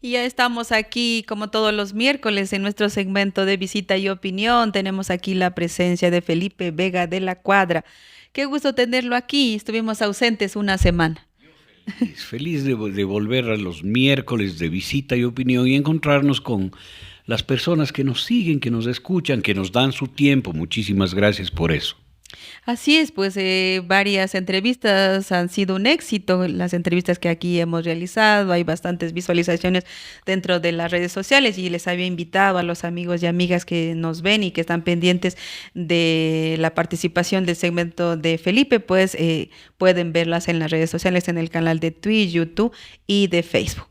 Y ya estamos aquí, como todos los miércoles, en nuestro segmento de visita y opinión. Tenemos aquí la presencia de Felipe Vega de la Cuadra. Qué gusto tenerlo aquí. Estuvimos ausentes una semana. Feliz de volver a los miércoles de visita y opinión y encontrarnos con las personas que nos siguen, que nos escuchan, que nos dan su tiempo. Muchísimas gracias por eso. Así es, pues varias entrevistas han sido un éxito, las entrevistas que aquí hemos realizado, hay bastantes visualizaciones dentro de las redes sociales y les había invitado a los amigos y amigas que nos ven y que están pendientes de la participación del segmento de Felipe, pues pueden verlas en las redes sociales, en el canal de Twitch, YouTube y de Facebook.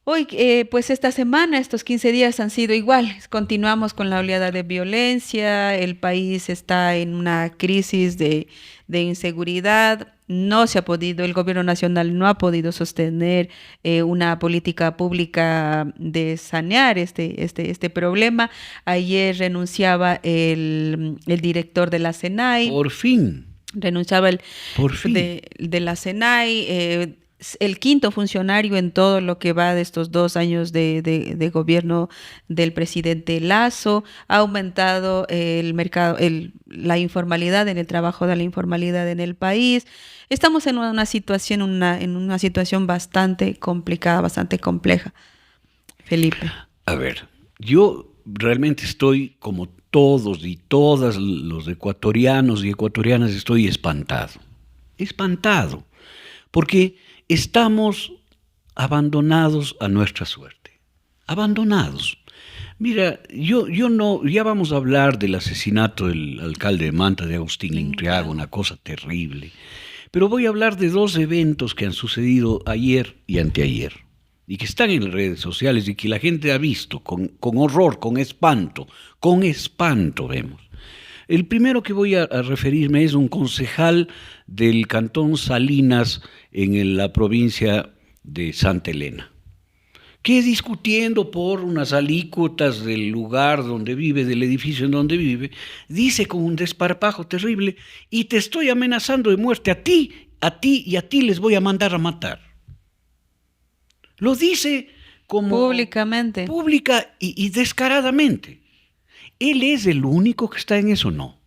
Hoy, pues esta semana, estos 15 días han sido iguales. Continuamos con la oleada de violencia, el país está en una crisis de inseguridad, no se ha podido, el gobierno nacional no ha podido sostener una política pública de sanear este problema. Ayer renunciaba el director de la SENAI, Por fin, renunciaba el por fin. de la SENAI, el quinto funcionario en todo lo que va de estos 2 años de gobierno del presidente Lazo. Ha aumentado el mercado, la informalidad en el trabajo de la informalidad en el país. Estamos en una situación bastante complicada, bastante compleja, Felipe. A ver, yo realmente estoy como todos y todas los ecuatorianos y ecuatorianas, estoy espantado. Espantado. Porque estamos abandonados a nuestra suerte. Abandonados. Mira, yo no, ya vamos a hablar del asesinato del alcalde de Manta, de Agustín Intriago, una cosa terrible. Pero voy a hablar de dos eventos que han sucedido ayer y anteayer, y que están en las redes sociales y que la gente ha visto con horror, con espanto vemos. El primero que voy a referirme es un concejal del cantón Salinas en la provincia de Santa Elena, que discutiendo por unas alícuotas del lugar donde vive, del edificio en donde vive, dice con un desparpajo terrible: y te estoy amenazando de muerte a ti y a ti les voy a mandar a matar. Lo dice como Públicamente. pública y descaradamente. ¿Él es el único que está en eso? No.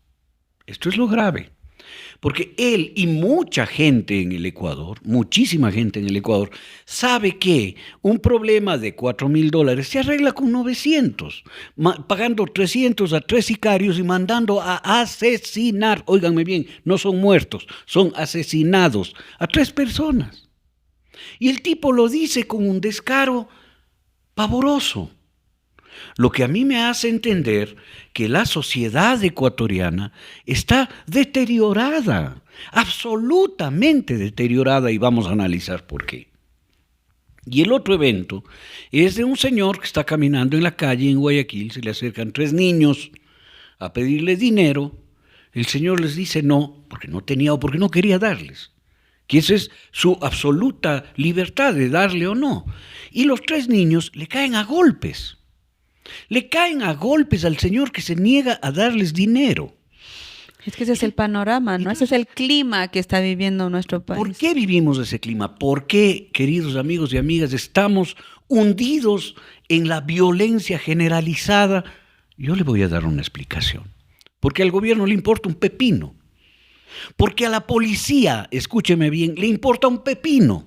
Esto es lo grave. Porque él y mucha gente en el Ecuador, muchísima gente en el Ecuador, sabe que un problema de $4,000 se arregla con 900, pagando 300 a 3 sicarios y mandando a asesinar, óiganme bien, no son muertos, son asesinados a 3 personas. Y el tipo lo dice con un descaro pavoroso. Lo que a mí me hace entender que la sociedad ecuatoriana está deteriorada, absolutamente deteriorada, y vamos a analizar por qué. Y el otro evento es de un señor que está caminando en la calle en Guayaquil, se le acercan 3 niños a pedirle dinero, el señor les dice no, porque no tenía o porque no quería darles, que esa es su absoluta libertad de darle o no. Y los 3 niños le caen a golpes. Le caen a golpes al señor que se niega a darles dinero. Es que ese es el panorama, ¿no? Ese es el clima que está viviendo nuestro país. ¿Por qué vivimos ese clima? ¿Por qué, queridos amigos y amigas, estamos hundidos en la violencia generalizada? Yo le voy a dar una explicación. Porque al gobierno le importa un pepino. Porque a la policía, escúcheme bien, le importa un pepino.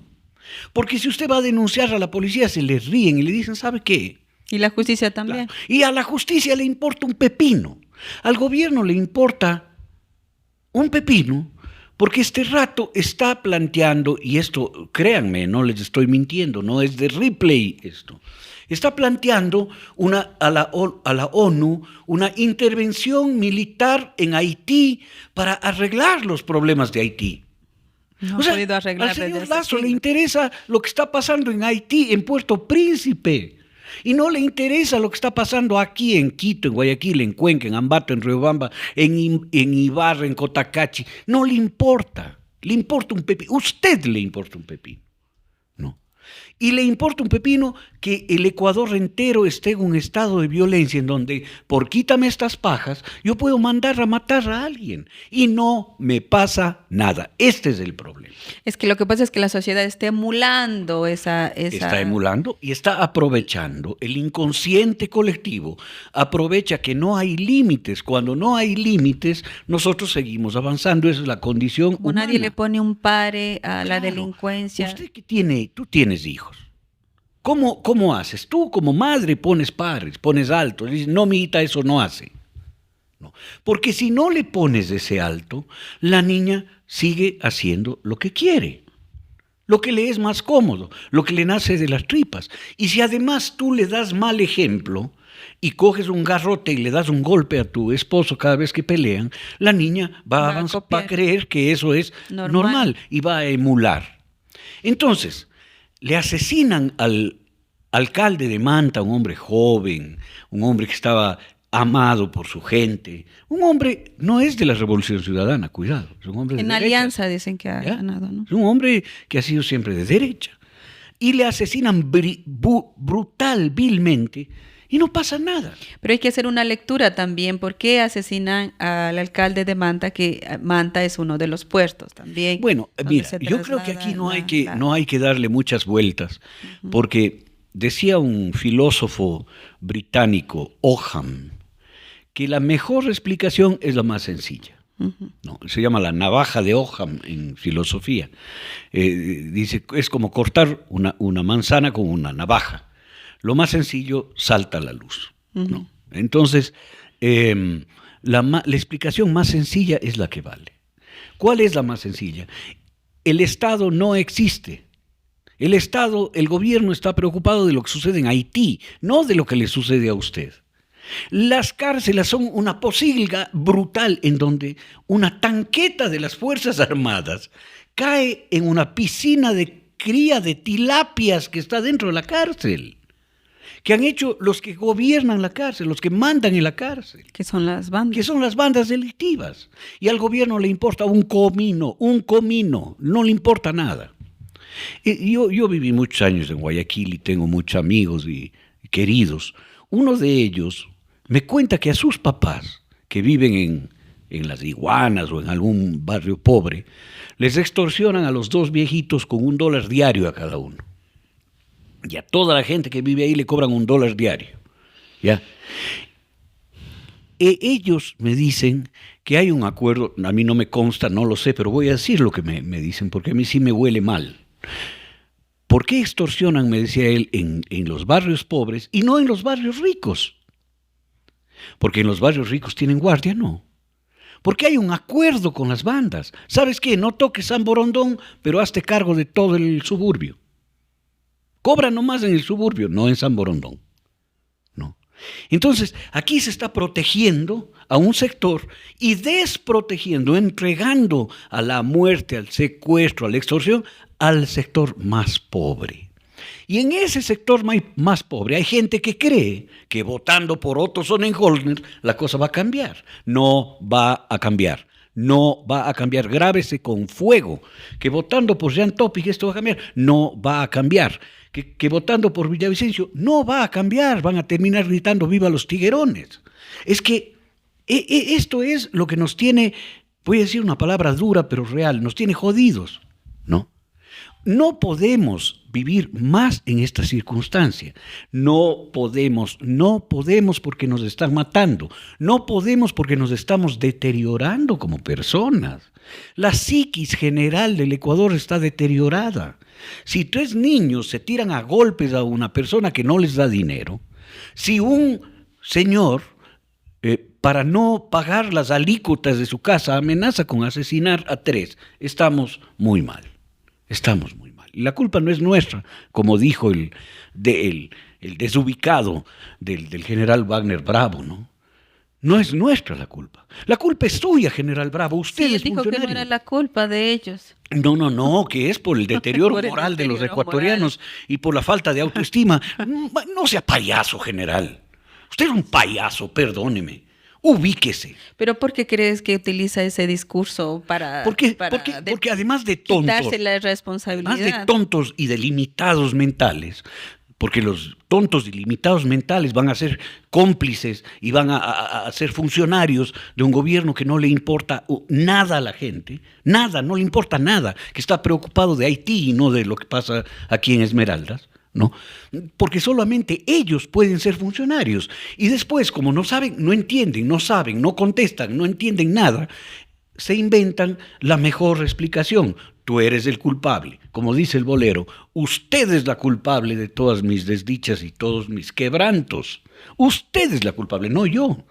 Porque si usted va a denunciar a la policía, se le ríen y le dicen, ¿sabe qué? Y la justicia también. Claro. Y a la justicia le importa un pepino. Al gobierno le importa un pepino porque este rato está planteando, y esto, créanme, no les estoy mintiendo, no es de replay esto, está planteando a la ONU una intervención militar en Haití para arreglar los problemas de Haití. No ha podido arreglar al señor desde Lazo hace le siglos. interesa lo que está pasando en Haití, en Puerto Príncipe. Y no le interesa lo que está pasando aquí en Quito, en Guayaquil, en Cuenca, en Ambato, en Riobamba, en Ibarra, en Cotacachi. No le importa un pepino. Usted le importa un pepino. No. Y le importa un pepino que el Ecuador entero esté en un estado de violencia en donde, por quítame estas pajas, yo puedo mandar a matar a alguien y no me pasa nada. Este es el problema. Es que lo que pasa es que la sociedad está emulando esa... Está emulando y está aprovechando. El inconsciente colectivo aprovecha que no hay límites. Cuando no hay límites, nosotros seguimos avanzando. Esa es la condición Como humana. nadie le pone un pare a la Claro. delincuencia. Usted que tú tienes hijos. ¿Cómo haces? Tú como madre pones pares, pones altos. Dices, no, mijita, eso no hace. No. Porque si no le pones ese alto, la niña sigue haciendo lo que quiere, lo que le es más cómodo, lo que le nace de las tripas. Y si además tú le das mal ejemplo y coges un garrote y le das un golpe a tu esposo cada vez que pelean, la niña va a creer que eso es normal y va a emular. Entonces, le asesinan al alcalde de Manta, un hombre joven, un hombre que estaba amado por su gente. Un hombre no es de la Revolución Ciudadana, cuidado. Es un hombre de derecha. Alianza dicen que ha ganado, ¿no? Es un hombre que ha sido siempre de derecha. Y le asesinan brutal, vilmente, y no pasa nada. Pero hay que hacer una lectura también. ¿Por qué asesinan al alcalde de Manta? Que Manta es uno de los puertos también. Bueno, mira, yo creo que aquí no hay que darle muchas vueltas, porque decía un filósofo británico, Occam, que la mejor explicación es la más sencilla. No, se llama la navaja de Occam en filosofía. Dice, es como cortar una manzana con una navaja. Lo más sencillo salta a la luz. ¿No? Entonces, la explicación más sencilla es la que vale. ¿Cuál es la más sencilla? El Estado no existe. El gobierno está preocupado de lo que sucede en Haití, no de lo que le sucede a usted. Las cárceles son una posilga brutal en donde una tanqueta de las Fuerzas Armadas cae en una piscina de cría de tilapias que está dentro de la cárcel, que han hecho los que gobiernan la cárcel, los que mandan en la cárcel. Que son las bandas. Que son las bandas delictivas. Y al gobierno le importa un comino, no le importa nada. Yo viví muchos años en Guayaquil y tengo muchos amigos y queridos. Uno de ellos me cuenta que a sus papás, que viven en Las Iguanas o en algún barrio pobre, les extorsionan a los dos viejitos con $1 diario a cada uno. Y a toda la gente que vive ahí le cobran $1 diario. ¿Ya? Ellos me dicen que hay un acuerdo, a mí no me consta, no lo sé, pero voy a decir lo que me dicen, porque a mí sí me huele mal. ¿Por qué extorsionan, me decía él, en los barrios pobres y no en los barrios ricos? Porque en los barrios ricos tienen guardia, no. Porque hay un acuerdo con las bandas. ¿Sabes qué? No toques San Borondón, pero hazte cargo de todo el suburbio. Cobra nomás en el suburbio, no en San Borondón. No. Entonces, aquí se está protegiendo a un sector y desprotegiendo, entregando a la muerte, al secuestro, a la extorsión, al sector más pobre. Y en ese sector más pobre hay gente que cree que votando por Otto Sonnenholzer la cosa va a cambiar. No va a cambiar. No va a cambiar. Grábese con fuego. Que votando por Jean Topic esto va a cambiar. No va a cambiar. Que votando por Villavicencio no va a cambiar. Van a terminar gritando ¡viva los tiguerones! Es que esto es lo que nos tiene, voy a decir una palabra dura pero real, nos tiene jodidos, ¿no? No podemos vivir más en esta circunstancia. No podemos porque nos están matando. No podemos porque nos estamos deteriorando como personas. La psiquis general del Ecuador está deteriorada. Si 3 niños se tiran a golpes a una persona que no les da dinero, si un señor, para no pagar las alícuotas de su casa, amenaza con asesinar a 3, estamos muy mal. Estamos muy mal. Y la culpa no es nuestra, como dijo el desubicado del general Wagner Bravo, ¿no? No es nuestra la culpa. La culpa es suya, general Bravo. Usted es dijo que no era la culpa de ellos. No, que es por el deterioro moral de los ecuatorianos y por la falta de autoestima. No sea payaso, general. Usted es un payaso, perdóneme. Ubíquese. ¿Pero por qué crees que utiliza ese discurso Porque además de tontos, quitarse la además responsabilidad? de tontos y de limitados mentales, porque los tontos y limitados mentales van a ser cómplices y van a ser funcionarios de un gobierno que no le importa nada a la gente, nada, no le importa nada, que está preocupado de Haití y no de lo que pasa aquí en Esmeraldas, ¿no? Porque solamente ellos pueden ser funcionarios. Y después, como no saben, no entienden, no saben, no contestan, no entienden nada, se inventan la mejor explicación. Tú eres el culpable. Como dice el bolero, usted es la culpable de todas mis desdichas y todos mis quebrantos. Usted es la culpable, no yo.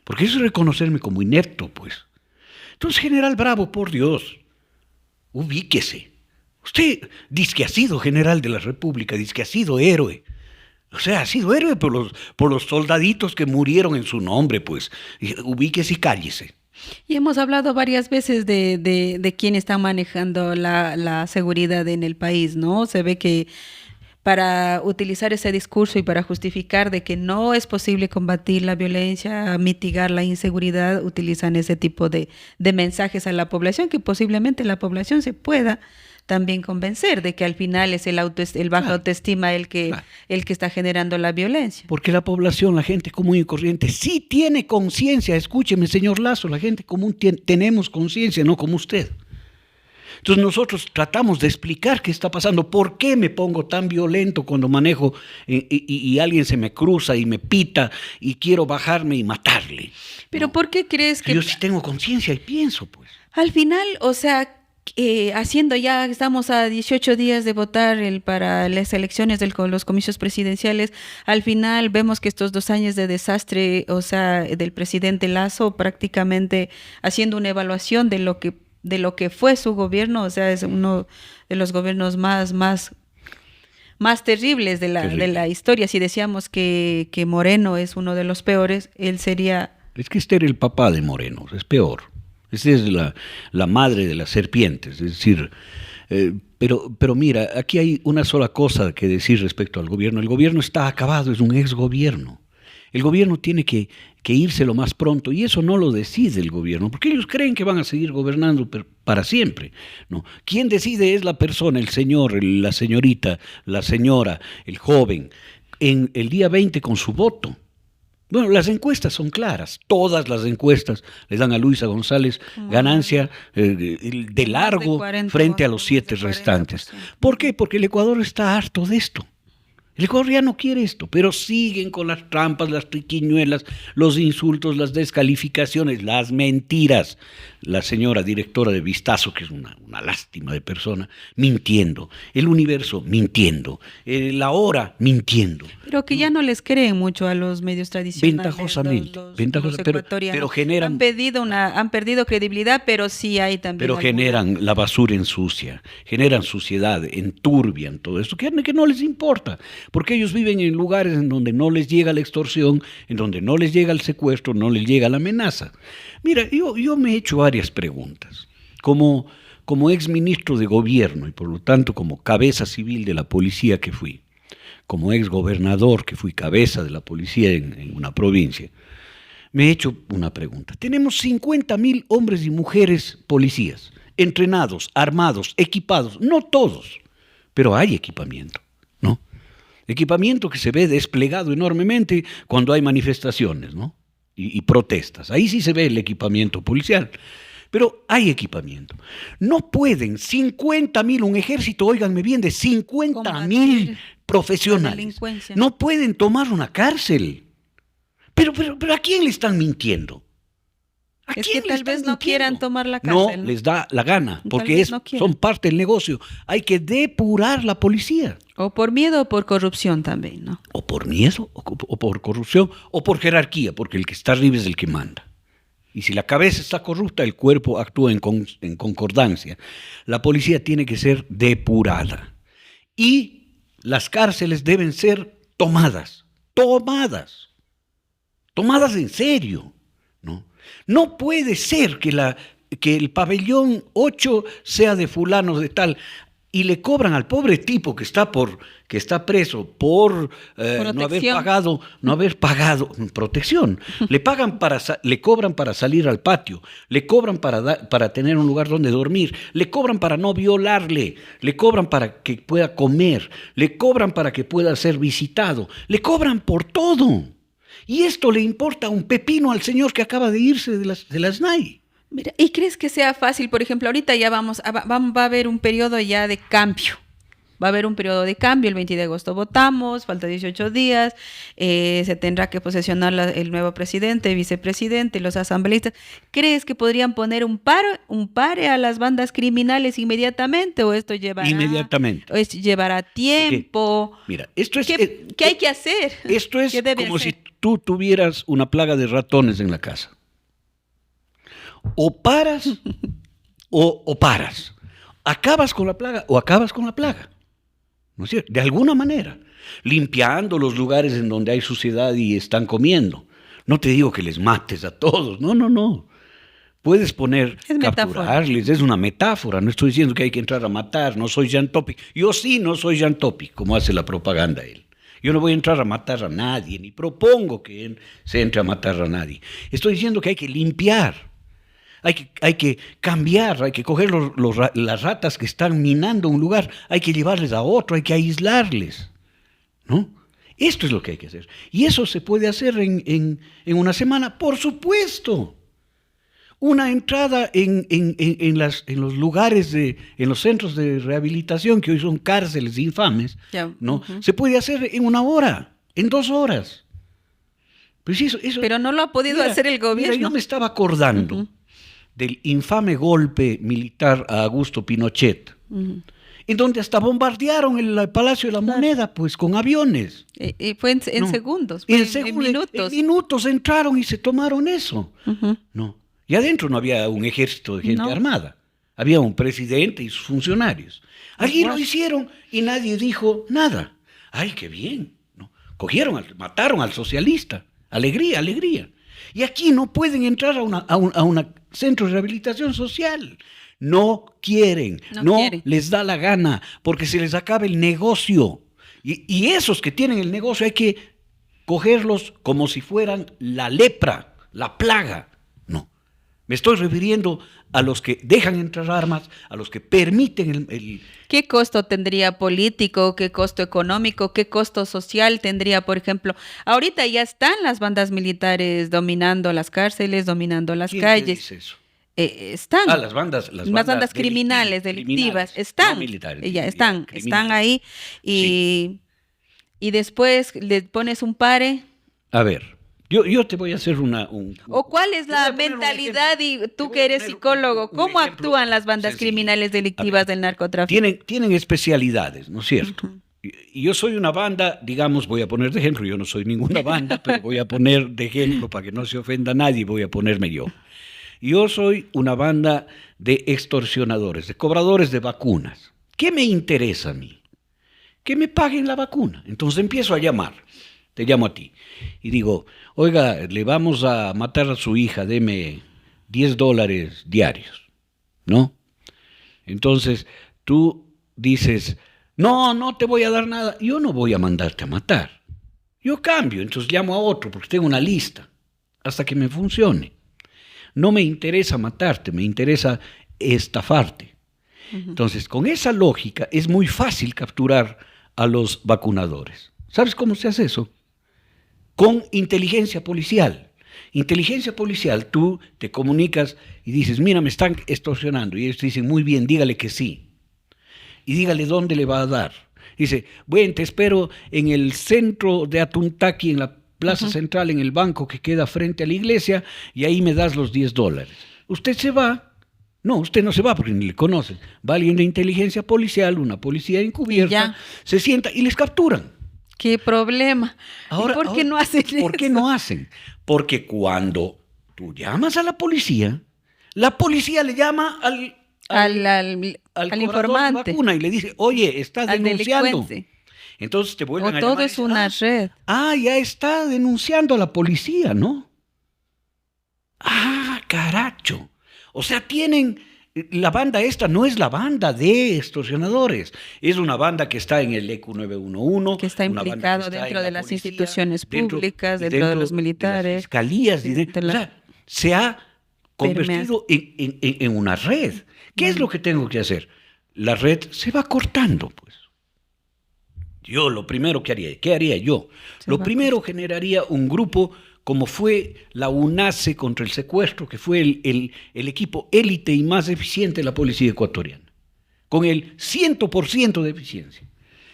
Porque eso es reconocerme como inepto, pues. Entonces, general Bravo, por Dios, ubíquese. Usted dice que ha sido general de la República, dice que ha sido héroe. O sea, ha sido héroe por los soldaditos que murieron en su nombre, pues. Ubíquese y cállese. Y hemos hablado varias veces de quién está manejando la seguridad en el país, ¿no? Se ve que para utilizar ese discurso y para justificar de que no es posible combatir la violencia, mitigar la inseguridad, utilizan ese tipo de mensajes a la población, que posiblemente la población se pueda también convencer de que al final es el baja autoestima el que está generando la violencia. Porque la población, la gente común y corriente, sí tiene conciencia. Escúcheme, señor Lazo, la gente común tenemos conciencia, no como usted. Entonces nosotros tratamos de explicar qué está pasando, por qué me pongo tan violento cuando manejo y alguien se me cruza y me pita y quiero bajarme y matarle. Pero ¿no? ¿Por qué crees que...? Yo sí tengo conciencia y pienso, pues. Al final, o sea... ya estamos a 18 días de votar para las elecciones los comicios presidenciales. Al final vemos que estos 2 años de desastre, o sea, del presidente Lazo, prácticamente haciendo una evaluación de lo que fue su gobierno, o sea, es uno de los gobiernos más terribles de la historia. Si decíamos que Moreno es uno de los peores, él sería... Es que este era el papá de Moreno, es peor. Esa es la madre de las serpientes, es decir, pero mira, aquí hay una sola cosa que decir respecto al gobierno. El gobierno está acabado, es un exgobierno. El gobierno tiene que irse lo más pronto, y eso no lo decide el gobierno, porque ellos creen que van a seguir gobernando para siempre, ¿no? Quien decide es la persona, el señor, la señorita, la señora, el joven, en el día 20 con su voto. Bueno, las encuestas son claras, todas las encuestas le dan a Luisa González ganancia de largo frente a los 7 restantes. ¿Por qué? Porque el Ecuador está harto de esto. El Ecuador ya no quiere esto, pero siguen con las trampas, las triquiñuelas, los insultos, las descalificaciones, las mentiras. La señora directora de Vistazo, que es una lástima de persona, mintiendo. El Universo mintiendo. La Hora mintiendo. Pero que ya no les creen mucho a los medios tradicionales. Ventajosamente. Los pero generan... Han perdido credibilidad, pero sí hay también... Pero generan la basura ensucia, generan suciedad, enturbian todo esto, que no les importa. Porque ellos viven en lugares en donde no les llega la extorsión, en donde no les llega el secuestro, no les llega la amenaza. Mira, yo me he hecho varias preguntas. Como exministro de gobierno y por lo tanto como cabeza civil de la policía que fui, como exgobernador que fui cabeza de la policía en una provincia, me he hecho una pregunta. Tenemos 50.000 hombres y mujeres policías, entrenados, armados, equipados, no todos, pero hay equipamiento, ¿no? Equipamiento que se ve desplegado enormemente cuando hay manifestaciones, ¿no? Y protestas. Ahí sí se ve el equipamiento policial. Pero hay equipamiento. No pueden 50.000, un ejército, óiganme bien, de 50.000 profesionales. No pueden tomar una cárcel. Pero ¿a quién le están mintiendo? Es que tal vez no quieran tomar la cárcel. No les da la gana, porque son parte del negocio. Hay que depurar la policía. O por miedo o por corrupción también, ¿no? O por miedo, o por corrupción, o por jerarquía, porque el que está arriba es el que manda. Y si la cabeza está corrupta, el cuerpo actúa en concordancia. La policía tiene que ser depurada. Y las cárceles deben ser tomadas en serio, ¿no? No puede ser que el pabellón 8 sea de fulanos de tal y le cobran al pobre tipo que está preso por no haber pagado protección. Le cobran para salir al patio, le cobran para tener un lugar donde dormir, le cobran para no violarle, le cobran para que pueda comer, le cobran para que pueda ser visitado, le cobran por todo. Y esto le importa un pepino al señor que acaba de irse de la SNAI. Mira, ¿y crees que sea fácil? Por ejemplo, ahorita ya va a haber un periodo ya de cambio. Va a haber un periodo de cambio, el 20 de agosto votamos, falta 18 días, se tendrá que posesionar el nuevo presidente, vicepresidente, los asambleístas. ¿Crees que podrían poner un pare a las bandas criminales inmediatamente o esto llevará tiempo? Porque, mira, esto es... ¿Qué hay que hacer? Esto es como si tú tuvieras una plaga de ratones en la casa. O paras o paras. Acabas con la plaga o acabas con la plaga. ¿No es cierto? De alguna manera. Limpiando los lugares en donde hay suciedad y están comiendo. No te digo que les mates a todos. No. Puedes capturarles. Es una metáfora. No estoy diciendo que hay que entrar a matar. No soy Jean Topic. Yo sí no soy Jean Topic, como hace la propaganda él. Yo no voy a entrar a matar a nadie, ni propongo que se entre a matar a nadie. Estoy diciendo que hay que limpiar. Hay que cambiar, hay que coger las ratas que están minando un lugar, hay que llevarles a otro, hay que aislarles, ¿no? Esto es lo que hay que hacer. Y eso se puede hacer en una semana, por supuesto. Una entrada en los lugares, en los centros de rehabilitación, que hoy son cárceles infames, ¿no? Se puede hacer en 1 hora, en 2 horas. Pues eso, pero no lo ha podido hacer el gobierno. Mira, yo me estaba acordando del infame golpe militar a Augusto Pinochet, en donde hasta bombardearon el Palacio de la Moneda, pues, con aviones. Fue en segundos, en minutos. En minutos entraron y se tomaron eso. No. Y adentro no había un ejército de gente armada. Había un presidente y sus funcionarios. Allí lo hicieron y nadie dijo nada. ¡Ay, qué bien! ¿No? Mataron al socialista. Alegría, alegría. Y aquí no pueden entrar a un centro de rehabilitación social. No quieren, no les da la gana, porque se les acaba el negocio. Y esos que tienen el negocio hay que cogerlos como si fueran la lepra, la plaga. No, me estoy refiriendo a los que dejan entrar armas, a los que permiten el... ¿Qué costo tendría político? ¿Qué costo económico? ¿Qué costo social tendría, por ejemplo? Ahorita ya están las bandas militares dominando las cárceles, dominando las calles. ¿Quién dice eso? Están. Las bandas criminales, delictivas, están. No militares. Ya están ahí. Y después le pones un pare. A ver. Yo te voy a hacer ¿O cuál es la mentalidad, y tú que eres psicólogo, cómo actúan las bandas criminales delictivas del narcotráfico? Tienen especialidades, ¿no es cierto? Y yo soy una banda, digamos, voy a poner de ejemplo, yo no soy ninguna banda, pero voy a poner de ejemplo para que no se ofenda a nadie, voy a ponerme yo. Yo soy una banda de extorsionadores, de cobradores de vacunas. ¿Qué me interesa a mí? Que me paguen la vacuna. Entonces empiezo a llamar. Te llamo a ti y digo, oiga, le vamos a matar a su hija, deme $10 diarios, ¿no? Entonces tú dices, no te voy a dar nada. Yo no voy a mandarte a matar. Yo cambio, entonces llamo a otro porque tengo una lista hasta que me funcione. No me interesa matarte, me interesa estafarte. Entonces, con esa lógica es muy fácil capturar a los vacunadores. ¿Sabes cómo se hace eso? Con inteligencia policial. Inteligencia policial, tú te comunicas y dices, mira, me están extorsionando. Y ellos te dicen, muy bien, dígale que sí. Y dígale dónde le va a dar. Dice, bueno, te espero en el centro de Atuntaqui, en la plaza central, en el banco que queda frente a la iglesia, y ahí me das los $10. Usted se va. No, usted no se va porque ni le conocen. Va alguien de inteligencia policial, una policía encubierta, se sienta y les capturan. ¿Qué problema? Ahora, ¿por qué no hacen eso? ¿Por qué no hacen? Porque cuando tú llamas a la policía le llama al informante de vacuna y le dice, oye, estás denunciando. Entonces te vuelven a llamar. Todo es una red. Ya está denunciando a la policía, ¿no? Caracho. O sea, tienen La banda esta no es la banda de extorsionadores, es una banda que está en el EQ 911, que está implicado dentro de las instituciones públicas, dentro de los militares, de las fiscalías, o sea, se ha convertido en una red. ¿Qué es lo que tengo que hacer? La red se va cortando, pues. Yo lo primero que haría, ¿qué haría yo? Lo primero generaría un grupo como fue la UNACE contra el secuestro, que fue el equipo élite y más eficiente de la policía ecuatoriana, con el 100% de eficiencia.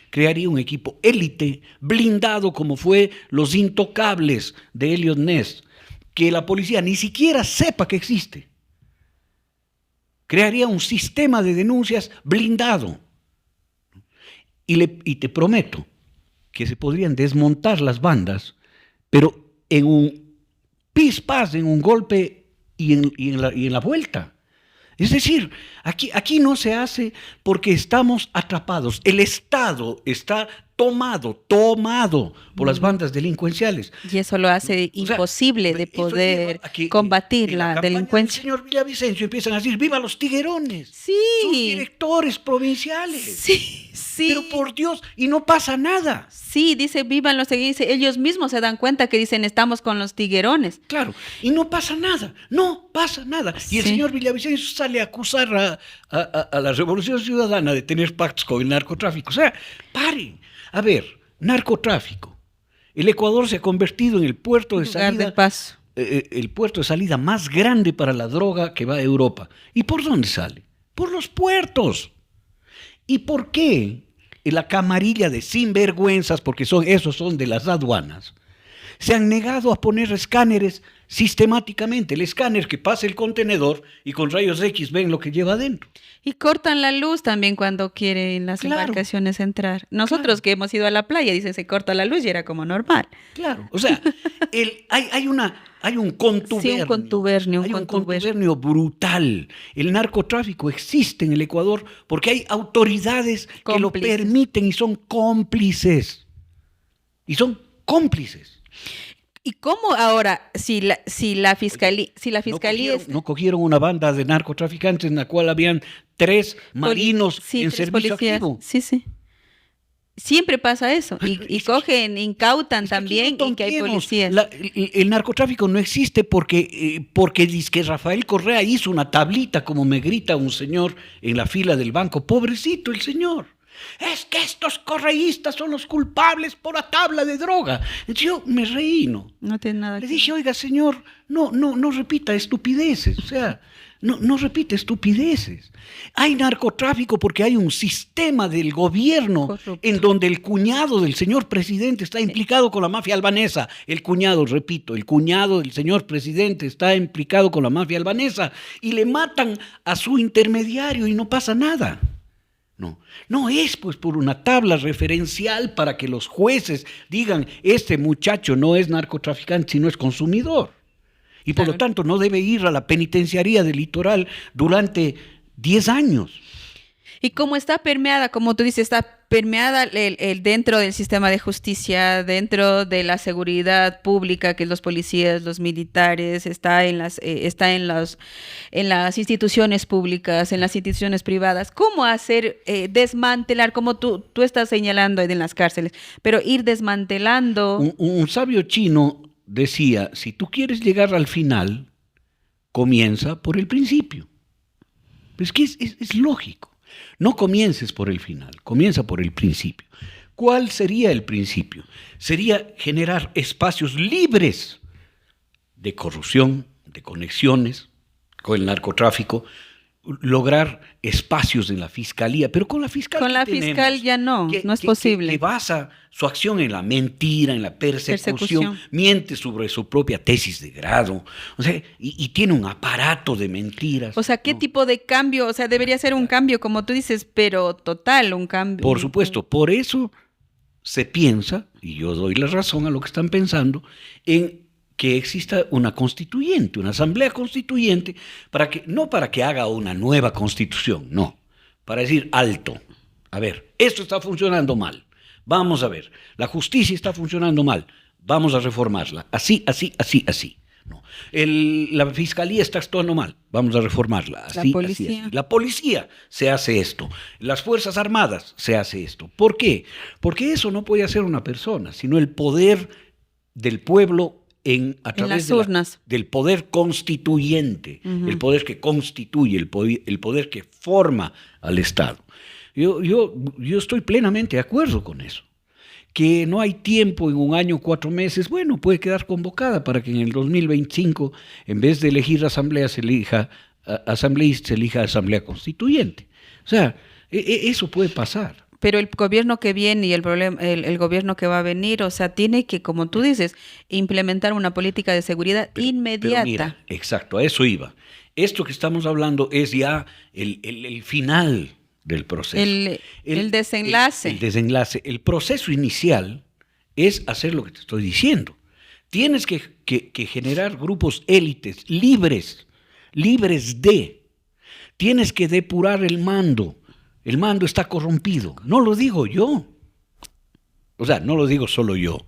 Crearía un equipo élite blindado como fue los Intocables de Elliot Ness, que la policía ni siquiera sepa que existe. Crearía un sistema de denuncias blindado. Y te prometo que se podrían desmontar las bandas, pero en un pis-pas, en un golpe y en la vuelta. Es decir, aquí no se hace porque estamos atrapados. El Estado está tomado por las bandas delincuenciales. Y eso lo hace imposible de poder combatir la delincuencia. El señor Villavicencio empiezan a decir, ¡viva los tiguerones! Sí. Sus directores provinciales. Sí. Pero por Dios, y no pasa nada. Sí, dice, vivan los tiguerones. Ellos mismos se dan cuenta que dicen, estamos con los tiguerones. Claro, y no pasa nada. Y el señor Villavicencio sale a acusar a la Revolución Ciudadana de tener pactos con el narcotráfico. O sea, paren. A ver, narcotráfico. El Ecuador se ha convertido en el puerto de salida. De paso. El puerto de salida más grande para la droga que va a Europa. ¿Y por dónde sale? Por los puertos. ¿Y por qué la camarilla de sinvergüenzas, porque esos son de las aduanas, se han negado a poner escáneres sistemáticamente? El escáner que pasa el contenedor y con rayos X ven lo que lleva adentro. Y cortan la luz también cuando quieren las embarcaciones entrar. Nosotros que hemos ido a la playa, dicen, se corta la luz y era como normal. Claro, o sea, hay un contubernio. Sí, un contubernio. Hay un contubernio brutal. El narcotráfico existe en el Ecuador porque hay autoridades que lo permiten y son cómplices. ¿Y cómo ahora, si la fiscalía no cogieron una banda de narcotraficantes en la cual habían 3 marinos en servicio activo? Sí. Siempre pasa eso. Y cogen, incautan también, y que hay policías. El narcotráfico no existe porque dizque Rafael Correa hizo una tablita, como me grita un señor en la fila del banco. Pobrecito el señor. Es que estos correístas son los culpables por la tabla de droga. Yo me reí, ¿no? No tiene nada que ver. Le dije, oiga, señor, no repita estupideces. O sea, no repite estupideces. Hay narcotráfico porque hay un sistema del gobierno corrupto, en donde el cuñado del señor presidente está implicado con la mafia albanesa. El cuñado del señor presidente está implicado con la mafia albanesa y le matan a su intermediario y no pasa nada. No es pues por una tabla referencial para que los jueces digan, este muchacho no es narcotraficante, sino es consumidor. Y por lo tanto no debe ir a la penitenciaría del litoral durante 10 años. Y como está permeada, como tú dices, está permeada dentro del sistema de justicia, dentro de la seguridad pública, que los policías, los militares, está en las instituciones públicas, en las instituciones privadas. ¿Cómo hacer desmantelar, como tú estás señalando en las cárceles, pero ir desmantelando? Un sabio chino decía, si tú quieres llegar al final, comienza por el principio. Pues que es lógico. No comiences por el final, comienza por el principio. ¿Cuál sería el principio? Sería generar espacios libres de corrupción, de conexiones con el narcotráfico, lograr espacios en la fiscalía, pero con la fiscal con la fiscal ya no es posible. Que basa su acción en la mentira, en la persecución, miente sobre su propia tesis de grado, o sea, y tiene un aparato de mentiras. O sea, ¿qué tipo de cambio? O sea, debería ser un cambio, como tú dices, pero total, un cambio. Por supuesto, por eso se piensa, y yo doy la razón a lo que están pensando, en que exista una constituyente, una asamblea constituyente, no para que haga una nueva constitución, no, para decir alto, a ver, esto está funcionando mal, vamos a ver, la justicia está funcionando mal, vamos a reformarla, así, No. La fiscalía está actuando mal, vamos a reformarla. Así, La policía. así. La policía se hace esto, las Fuerzas Armadas se hace esto. ¿Por qué? Porque eso no puede hacer una persona, sino el poder del pueblo a través las urnas. del poder constituyente, el poder que constituye, el poder que forma al Estado. Yo estoy plenamente de acuerdo con eso. Que no hay tiempo en un año, 4 meses, bueno, puede quedar convocada para que en el 2025, en vez de elegir asamblea, se elija asambleísta, se elija asamblea constituyente. O sea, eso puede pasar. Pero el gobierno que viene y el gobierno que va a venir, o sea, tiene que, como tú dices, implementar una política de seguridad inmediata. Pero mira, exacto, a eso iba. Esto que estamos hablando es ya el final del proceso. El desenlace. El desenlace. El proceso inicial es hacer lo que te estoy diciendo. Tienes que generar grupos élites libres de. Tienes que depurar el mando. El mando está corrompido. No lo digo yo. O sea, no lo digo solo yo.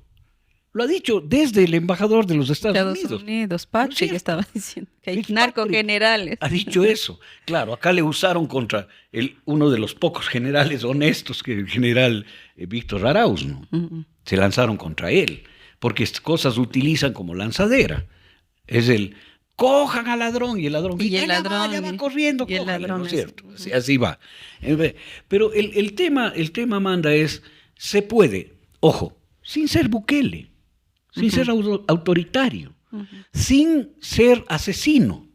Lo ha dicho desde el embajador de los Estados Unidos. Patrick, ¿no estaba diciendo que hay narcogenerales. Ha dicho eso. Claro, acá le usaron contra uno de los pocos generales honestos, que el general Víctor Arauz, ¿no? Se lanzaron contra él, porque estas cosas utilizan como lanzadera. Es cojan al ladrón, y el ladrón ya va corriendo, y el ladrón, ¿no es cierto? Así va. Pero el tema, Amanda, se puede, ojo, sin ser Bukele, sin ser autoritario, sin ser asesino,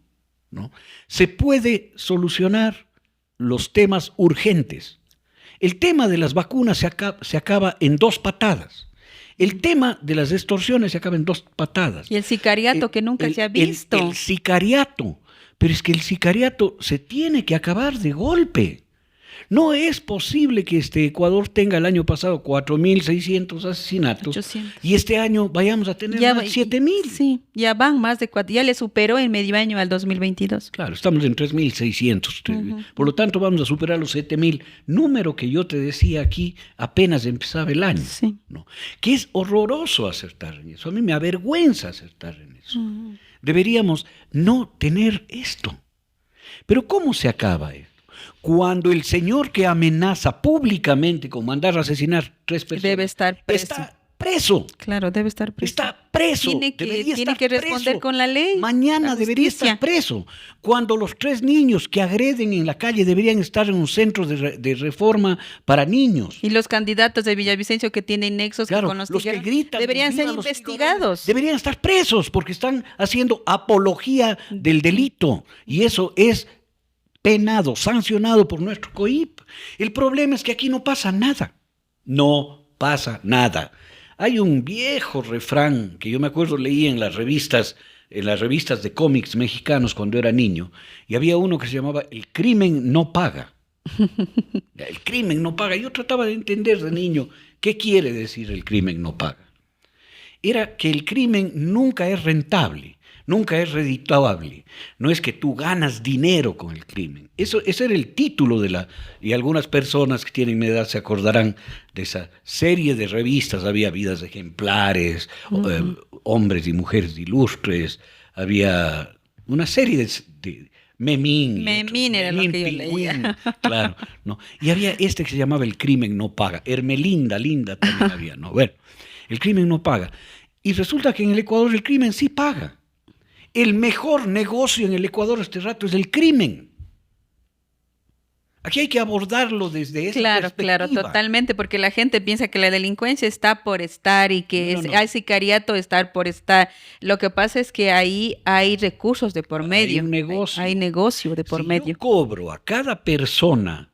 ¿no? Se puede solucionar los temas urgentes. El tema de las vacunas se acaba en 2 patadas. El tema de las extorsiones se acaba en 2 patadas. Y el sicariato que nunca se ha visto. El sicariato. Pero es que el sicariato se tiene que acabar de golpe. No es posible que Ecuador tenga el año pasado 4.600 asesinatos 800. Y este año vayamos a tener más de 7.000. Sí, ya van más de 4, ya le superó en medio año al 2022. Claro, estamos en 3.600. Por lo tanto, vamos a superar los 7.000. Número que yo te decía aquí apenas empezaba el año. Sí. ¿No? Que es horroroso acertar en eso. A mí me avergüenza acertar en eso. Deberíamos no tener esto. Pero ¿cómo se acaba esto? Cuando el señor que amenaza públicamente con mandar a asesinar 3 personas debe estar preso. Está preso. Claro, debe estar preso. Está preso. Tiene que responder preso. Con la ley. Mañana debería estar preso. Cuando los 3 niños que agreden en la calle deberían estar en un centro de reforma para niños. Y los candidatos de Villavicencio que tienen nexos claro, con los que gritan, deberían ser investigados. Deberían estar presos porque están haciendo apología del delito. Y eso es penado, sancionado por nuestro COIP. El problema es que aquí no pasa nada. No pasa nada. Hay un viejo refrán que yo me acuerdo leí en las revistas de cómics mexicanos cuando era niño, y había uno que se llamaba El crimen no paga. El crimen no paga. Yo trataba de entender de niño qué quiere decir el crimen no paga. Era que el crimen nunca es rentable. Nunca es redituable. No es que tú ganas dinero con el crimen. Ese era el título y algunas personas que tienen mi edad se acordarán de esa serie de revistas. Había Vidas Ejemplares, Hombres y Mujeres Ilustres, había una serie de Memín. Memín era lo que yo leía. Claro, ¿no? Y había que se llamaba El crimen no paga. Hermelinda, Linda también había, ¿no? Bueno, el crimen no paga. Y resulta que en el Ecuador el crimen sí paga. El mejor negocio en el Ecuador este rato es el crimen. Aquí hay que abordarlo desde esa perspectiva. Claro, totalmente, porque la gente piensa que la delincuencia está por estar y que hay sicariato estar por estar. Lo que pasa es que ahí hay recursos de por medio. Hay negocio de por medio. Yo cobro a cada persona,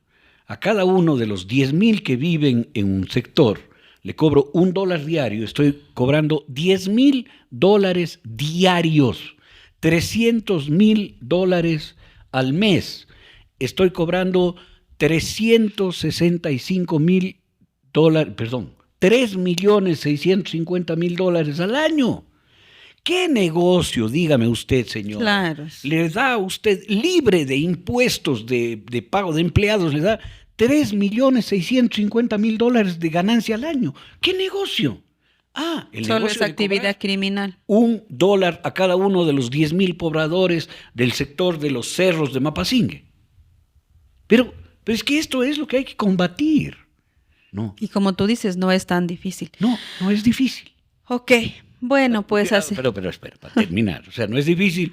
a cada uno de los 10.000 que viven en un sector, le cobro $1 diario, estoy cobrando $10.000 diarios. $300.000 al mes. Estoy cobrando $3.650.000 al año. ¿Qué negocio, dígame usted, señor? Claro. Le da a usted, libre de impuestos, de pago de empleados, le da $3.650.000 de ganancia al año? ¿Qué negocio? El Solo negocio es de actividad cobrar criminal. $1 a cada uno de los 10.000 pobladores del sector de los cerros de Mapasingue. Pero es que esto es lo que hay que combatir. No, Y como tú dices, no es tan difícil. no es difícil. Ok, bueno, pues así. Pero espera, para terminar. O sea, no es difícil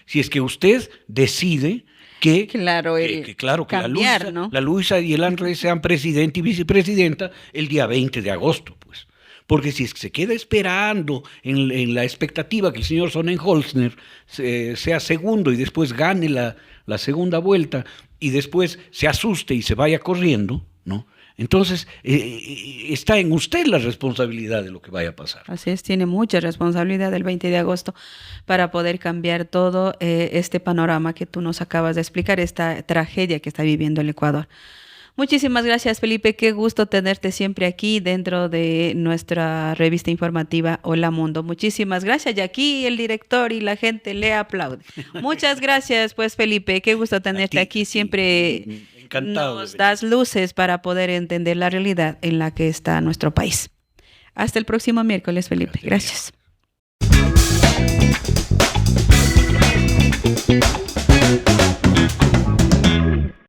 si es que usted decide que, Claro, claro, que cambiar, ¿no? la Luisa y el Andrés sean presidente y vicepresidenta el día 20 de agosto, pues. Porque si es que se queda esperando en la expectativa que el señor Sonnenholzner sea segundo y después gane la segunda vuelta y después se asuste y se vaya corriendo, ¿no? Entonces, está en usted la responsabilidad de lo que vaya a pasar. Así es, tiene mucha responsabilidad el 20 de agosto para poder cambiar todo este panorama que tú nos acabas de explicar, esta tragedia que está viviendo el Ecuador. Muchísimas gracias, Felipe. Qué gusto tenerte siempre aquí dentro de nuestra revista informativa Hola Mundo. Muchísimas gracias. Y aquí el director y la gente le aplaude. Muchas gracias, pues, Felipe. Qué gusto tenerte aquí. Siempre Encantado nos das luces para poder entender la realidad en la que está nuestro país. Hasta el próximo miércoles, Felipe. Gracias.